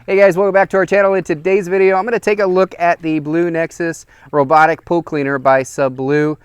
Hey guys, welcome back to our channel. In today's video, I'm going to take a look at the Blue Nexus Robotic Pool Cleaner by Sublue.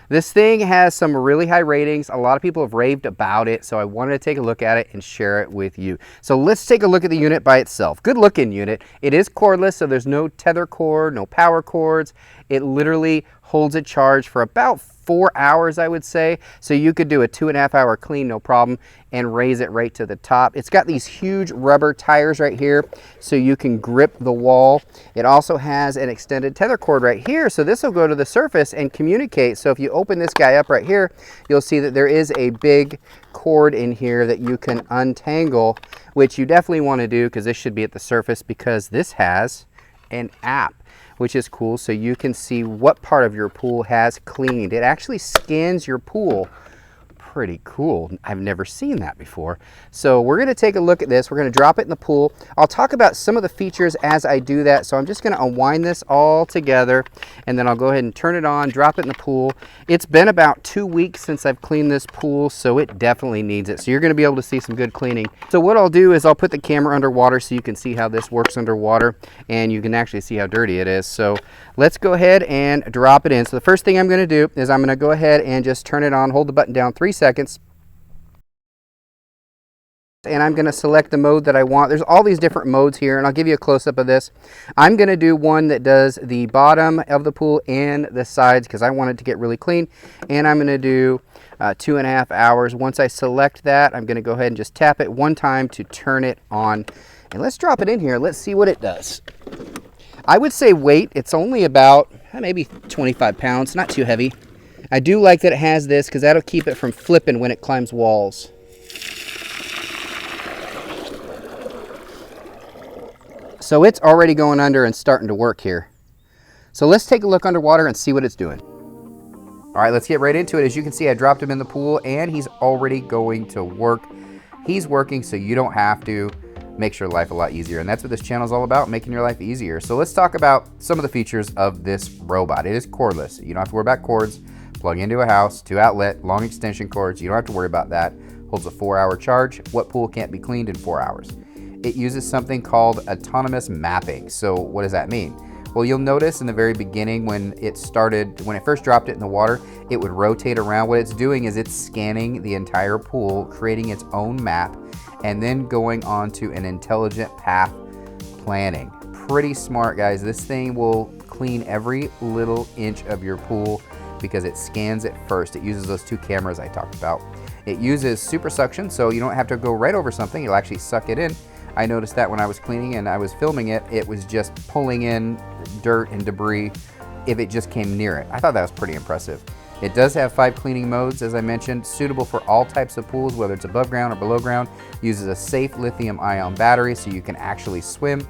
This thing has some really high ratings. A lot of people have raved about it, so I wanted to take a look at it and share it with you. So let's take a look at the unit by itself. Good looking unit. It is cordless, so there's no tether cord, no power cords. It literally holds a charge for about 4 hours, I would say. So you could do a 2.5 hour clean, no problem, and raise it right to the top. It's got these huge rubber tires right here, so you can grip the wall. It also has an extended tether cord right here, so this will go to the surface and communicate. So if you open this guy up right here, you'll see that there is a big cord in here that you can untangle, which you definitely want to do because this should be at the surface, because this has an app, which is cool, so you can see what part of your pool has cleaned. It actually scans your pool. Pretty cool. I've never seen that before. So we're going to take a look at this. We're going to drop it in the pool. I'll talk about some of the features as I do that. So I'm just going to unwind this all together, and then I'll go ahead and turn it on, drop it in the pool. It's been about 2 weeks since I've cleaned this pool, so it definitely needs it. So you're going to be able to see some good cleaning. So what I'll do is I'll put the camera underwater so you can see how this works underwater, and you can actually see how dirty it is. So let's go ahead and drop it in. So the first thing I'm going to do is I'm going to go ahead and just turn it on, hold the button down 3 seconds, and I'm going to select the mode that I want. There's all these different modes here, and I'll give you a close-up of this. I'm going to do one that does the bottom of the pool and the sides because I want it to get really clean, and I'm going to do 2.5 hours. Once I select that, I'm going to go ahead and just tap it one time to turn it on, and let's drop it in here. Let's see what it does. I would say weight, it's only about maybe 25 pounds, not too heavy. I do like that it has this because that'll keep it from flipping when it climbs walls. So it's already going under and starting to work here. So let's take a look underwater and see what it's doing. All right, let's get right into it. As you can see, I dropped him in the pool and he's already going to work. He's working so you don't have to. Makes your life a lot easier, and that's what this channel is all about, making your life easier. So let's talk about some of the features of this robot. It is cordless. You don't have to worry about cords. Plug into a house, 2 outlet, long extension cords. You don't have to worry about that. Holds a 4-hour charge. What pool can't be cleaned in 4 hours? It uses something called autonomous mapping. So what does that mean? Well, you'll notice in the very beginning when it first dropped it in the water, it would rotate around. What it's doing is it's scanning the entire pool, creating its own map, and then going on to an intelligent path planning. Pretty smart, guys. This thing will clean every little inch of your pool because it scans it first. It uses those 2 cameras I talked about. It uses super suction, so you don't have to go right over something. It'll actually suck it in. I noticed that when I was cleaning and I was filming it, it was just pulling in dirt and debris if it just came near it. I thought that was pretty impressive. It does have 5 cleaning modes, as I mentioned, suitable for all types of pools, whether it's above ground or below ground. Uses a safe lithium-ion battery so you can actually swim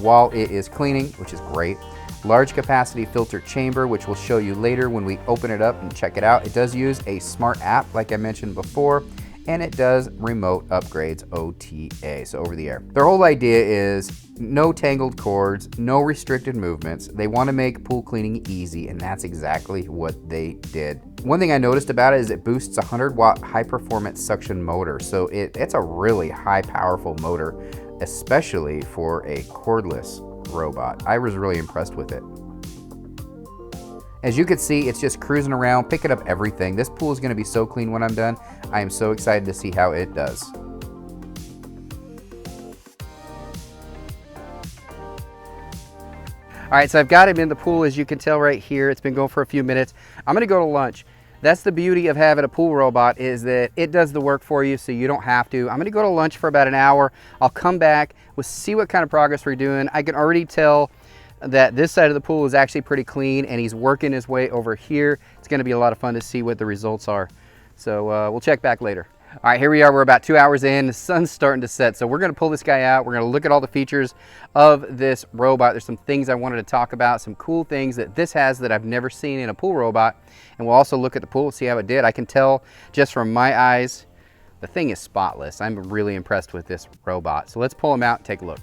while it is cleaning, which is great. Large capacity filter chamber, which we'll show you later when we open it up and check it out. It does use a smart app, like I mentioned before, and it does remote upgrades, OTA, so over the air. Their whole idea is no tangled cords, no restricted movements. They want to make pool cleaning easy, and that's exactly what they did. One thing I noticed about it is it boosts a 100-watt high-performance suction motor, so it's a really high, powerful motor, especially for a cordless robot. I was really impressed with it. As you can see, it's just cruising around, picking up everything. This pool is going to be so clean when I'm done. I am so excited to see how it does. All right, so I've got him in the pool, as you can tell right here. It's been going for a few minutes. I'm going to go to lunch. That's the beauty of having a pool robot, is that it does the work for you so you don't have to. I'm going to go to lunch for about an hour. I'll come back. We'll see what kind of progress we're doing. I can already tell that this side of the pool is actually pretty clean, and he's working his way over here. It's going to be a lot of fun to see what the results are. So we'll check back later. All right, here we are. We're about 2 hours in. The sun's starting to set, so we're going to pull this guy out. We're going to look at all the features of this robot. There's some things I wanted to talk about, some cool things that this has that I've never seen in a pool robot, and we'll also look at the pool and see how it did. I can tell just from my eyes, the thing is spotless. I'm really impressed with this robot. So let's pull him out and take a look.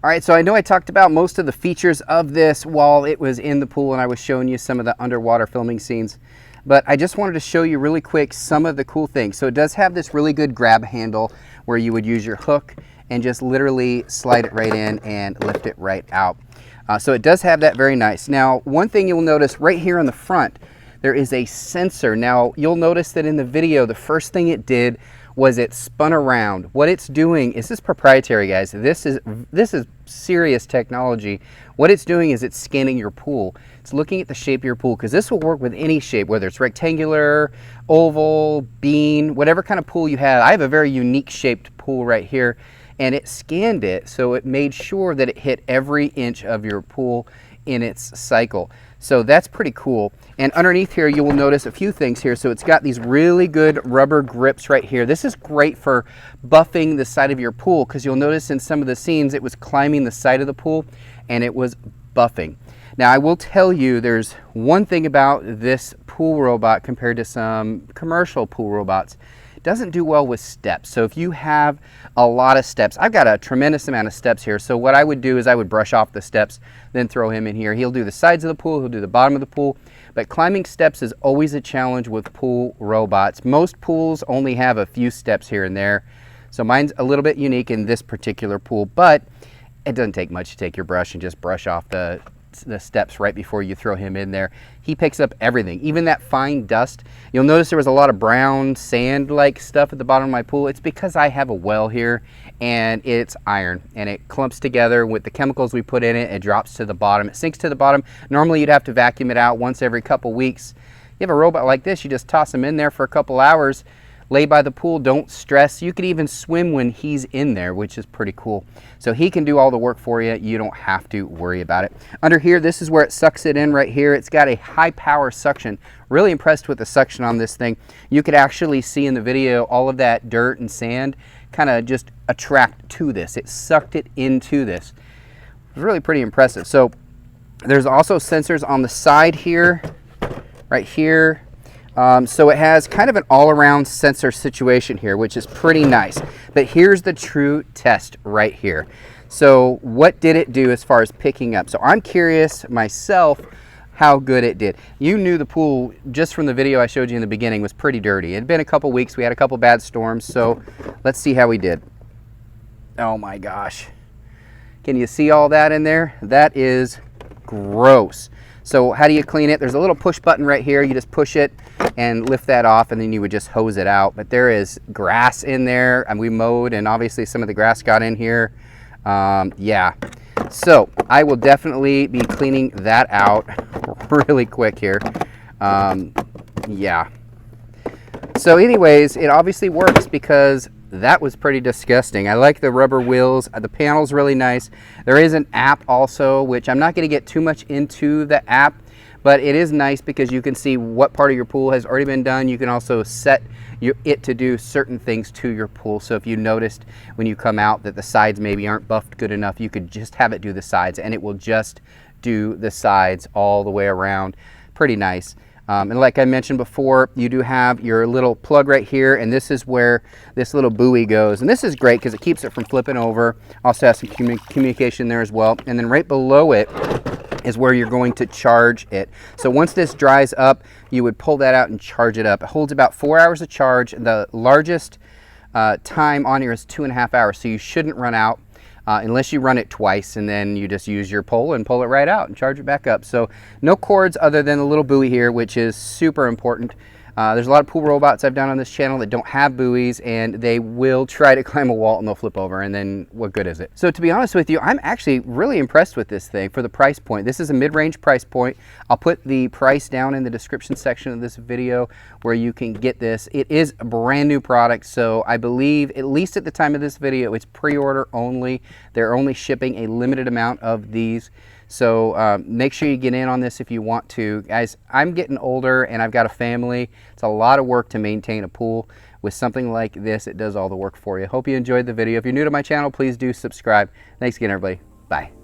All right, so I know I talked about most of the features of this while it was in the pool and I was showing you some of the underwater filming scenes, but I just wanted to show you really quick some of the cool things. So it does have this really good grab handle where you would use your hook and just literally slide it right in and lift it right out. So it does have that very nice. Now, one thing you'll notice right here on the front, there is a sensor. Now, you'll notice that in the video, the first thing it did was it spun around. What it's doing is, this is proprietary, guys. This is serious technology. What it's doing is it's scanning your pool. It's looking at the shape of your pool, because this will work with any shape, whether it's rectangular, oval, bean, whatever kind of pool you have. I have a very unique shaped pool right here, and it scanned it, so it made sure that it hit every inch of your pool in its cycle. So that's pretty cool. And underneath here, you will notice a few things here. So it's got these really good rubber grips right here. This is great for buffing the side of your pool, because you'll notice in some of the scenes, it was climbing the side of the pool and it was buffing. Now, I will tell you, there's one thing about this pool robot compared to some commercial pool robots. It doesn't do well with steps. So if you have a lot of steps, I've got a tremendous amount of steps here. So what I would do is I would brush off the steps, then throw him in here. He'll do the sides of the pool, he'll do the bottom of the pool. But climbing steps is always a challenge with pool robots. Most pools only have a few steps here and there. So mine's a little bit unique in this particular pool, but it doesn't take much to take your brush and just brush off the steps right before you throw him in there. He picks up everything, even that fine dust. You'll notice there was a lot of brown sand like stuff at the bottom of my pool. It's because I have a well here and it's iron and it clumps together with the chemicals we put in it. It drops to the bottom, it sinks to the bottom. Normally you'd have to vacuum it out once every couple weeks. You have a robot like this, you just toss him in there for a couple hours, lay by the pool, don't stress. You could even swim when he's in there, which is pretty cool. So he can do all the work for you. You don't have to worry about it. Under here, this is where it sucks it in right here. It's got a high power suction. Really impressed with the suction on this thing. You could actually see in the video all of that dirt and sand kind of just attract to this. It sucked it into this. It was really pretty impressive. So there's also sensors on the side here, right here. So it has kind of an all-around sensor situation here, which is pretty nice. But here's the true test right here. So what did it do as far as picking up? So I'm curious myself how good it did. You knew the pool, just from the video I showed you in the beginning, was pretty dirty. It had been a couple weeks. We had a couple bad storms. So let's see how we did. Oh my gosh. Can you see all that in there? That is gross. So how do you clean it? There's a little push button right here. You just push it and lift that off, and then you would just hose it out. But there is grass in there, and we mowed, and obviously some of the grass got in here. Yeah. So I will definitely be cleaning that out really quick here. Yeah. So anyways, it obviously works because that was pretty disgusting. I like the rubber wheels. The panel's really nice. There is an app also, which I'm not going to get too much into the app, but it is nice because you can see what part of your pool has already been done. You can also set it to do certain things to your pool. So if you noticed when you come out that the sides maybe aren't buffed good enough, you could just have it do the sides, and it will just do the sides all the way around. Pretty nice. And like I mentioned before, you do have your little plug right here, and this is where this little buoy goes. And this is great because it keeps it from flipping over. Also has some communication there as well. And then right below it is where you're going to charge it. So once this dries up, you would pull that out and charge it up. It holds about 4 hours of charge. The largest time on here is 2.5 hours, so you shouldn't run out. Unless you run it twice, and then you just use your pole and pull it right out and charge it back up. So no cords other than the little buoy here, which is super important. There's a lot of pool robots I've done on this channel that don't have buoys, and they will try to climb a wall and they'll flip over, and then what good is it? So to be honest with you, I'm actually really impressed with this thing for the price point. This is a mid-range price point. I'll put the price down in the description section of this video where you can get this. It is a brand new product, so I believe, at least at the time of this video, it's pre-order only. They're only shipping a limited amount of these. So make sure you get in on this if you want to. Guys, I'm getting older and I've got a family. It's a lot of work to maintain a pool. With something like this, it does all the work for you. Hope you enjoyed the video. If you're new to my channel, please do subscribe. Thanks again, everybody. Bye.